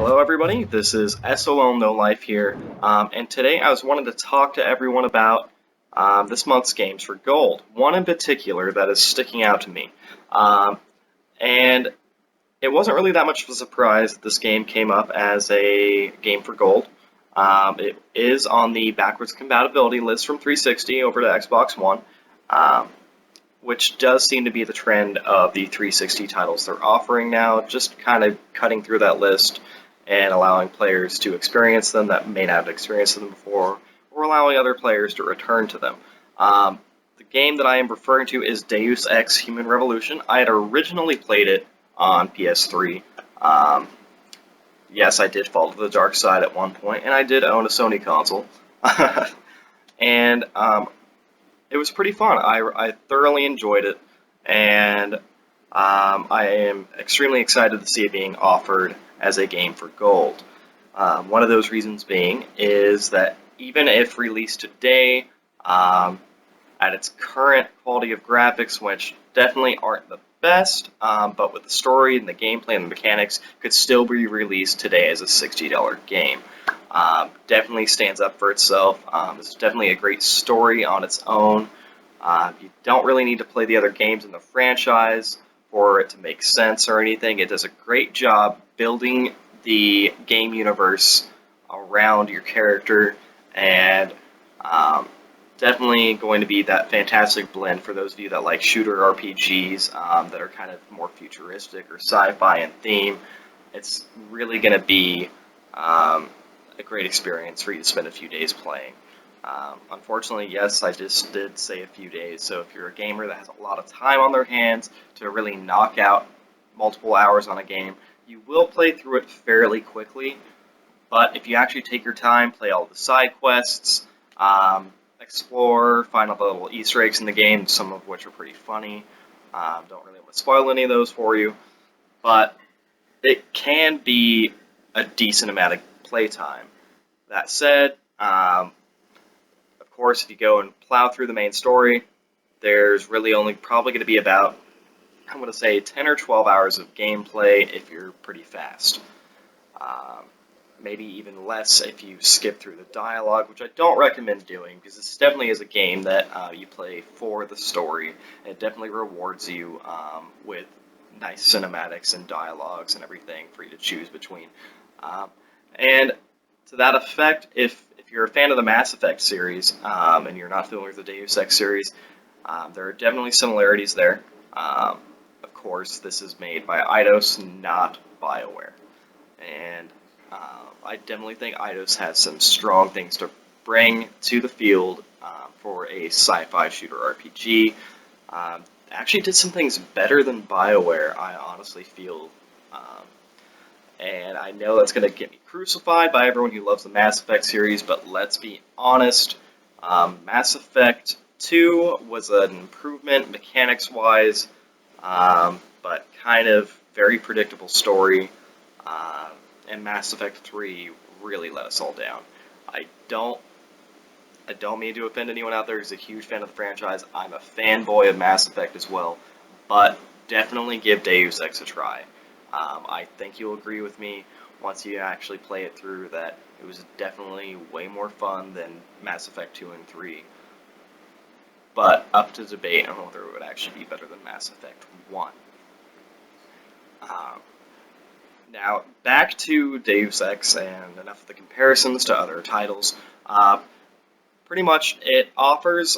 Hello, everybody. This is SOL No Life here, and today I was wanting to talk to everyone about this month's games for gold. One in particular that is sticking out to me, and it wasn't really that much of a surprise that this game came up as a game for gold. It is on the backwards compatibility list from 360 over to Xbox One, um, which does seem to be the trend of the 360 titles they're offering now, just kind of cutting through that list and allowing players to experience them that may not have experienced them before, or allowing other players to return to them. The game that I am referring to is Deus Ex Human Revolution. I had originally played it on PS3. Um, yes, I did fall to the dark side at one point, and I did own a Sony console. and It was pretty fun. I thoroughly enjoyed it, and I am extremely excited to see it being offered as a game for gold. One of those reasons being is that even if released today, at its current quality of graphics, which definitely aren't the best, but with the story and the gameplay and the mechanics, could still be released today as a $60 game. Definitely stands up for itself. It's definitely a great story on its own. You don't really need to play the other games in the franchise for it to make sense or anything. It does a great job building the game universe around your character, and definitely going to be that fantastic blend for those of you that like shooter RPGs that are kind of more futuristic or sci-fi in theme. It's really going to be a great experience for you to spend a few days playing. Unfortunately, yes, I just did say a few days, so if you're a gamer that has a lot of time on their hands to really knock out multiple hours on a game, you will play through it fairly quickly, but if you actually take your time, play all the side quests, explore, find all the little Easter eggs in the game, some of which are pretty funny. Don't really want to spoil any of those for you, but it can be a decent amount of playtime. That said, of course, if you go and plow through the main story, there's really only probably going to be about, I'm going to say, 10 or 12 hours of gameplay if you're pretty fast. Maybe even less if you skip through the dialogue, which I don't recommend doing, because this definitely is a game that you play for the story. It definitely rewards you with nice cinematics and dialogues and everything for you to choose between. And to that effect, if you're a fan of the Mass Effect series and you're not familiar with the Deus Ex series, there are definitely similarities there. Of course, this is made by Eidos, not BioWare. And I definitely think Eidos has some strong things to bring to the field for a sci-fi shooter RPG. Actually did some things better than BioWare, I honestly feel. And I know that's going to get me crucified by everyone who loves the Mass Effect series, but let's be honest. Mass Effect 2 was an improvement mechanics-wise, but kind of very predictable story. And Mass Effect 3 really let us all down. I don't mean to offend anyone out there who's a huge fan of the franchise. I'm a fanboy of Mass Effect as well, but definitely give Deus Ex a try. I think you'll agree with me once you actually play it through that it was definitely way more fun than Mass Effect 2 and 3. But up to debate on whether it would actually be better than Mass Effect 1. Now, back to Deus Ex and enough of the comparisons to other titles. Pretty much it offers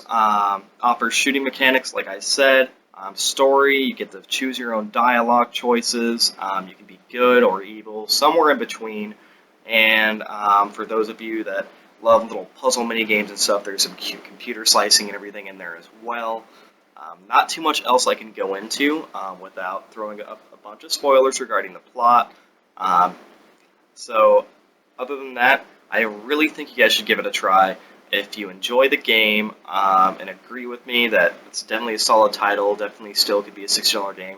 shooting mechanics, like I said, story, you get to choose your own dialogue choices, you can be good or evil, somewhere in between, and for those of you that love little puzzle mini games and stuff, there's some cute computer slicing and everything in there as well. Not too much else I can go into without throwing up a bunch of spoilers regarding the plot. So, other than that, I really think you guys should give it a try. If you enjoy the game and agree with me that it's definitely a solid title, definitely still could be a $60 game,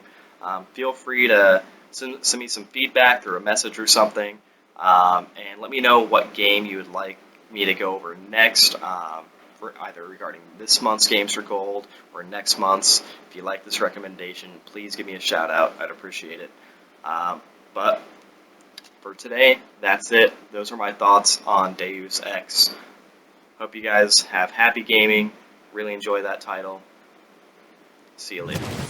feel free to send me some feedback through a message or something, and let me know what game you would like me to go over next, for either regarding this month's Games for Gold or next month's. If you like this recommendation, please give me a shout out. I'd appreciate it. But for today, that's it. Those are my thoughts on Deus Ex. Hope you guys have happy gaming. Really enjoy that title. See you later.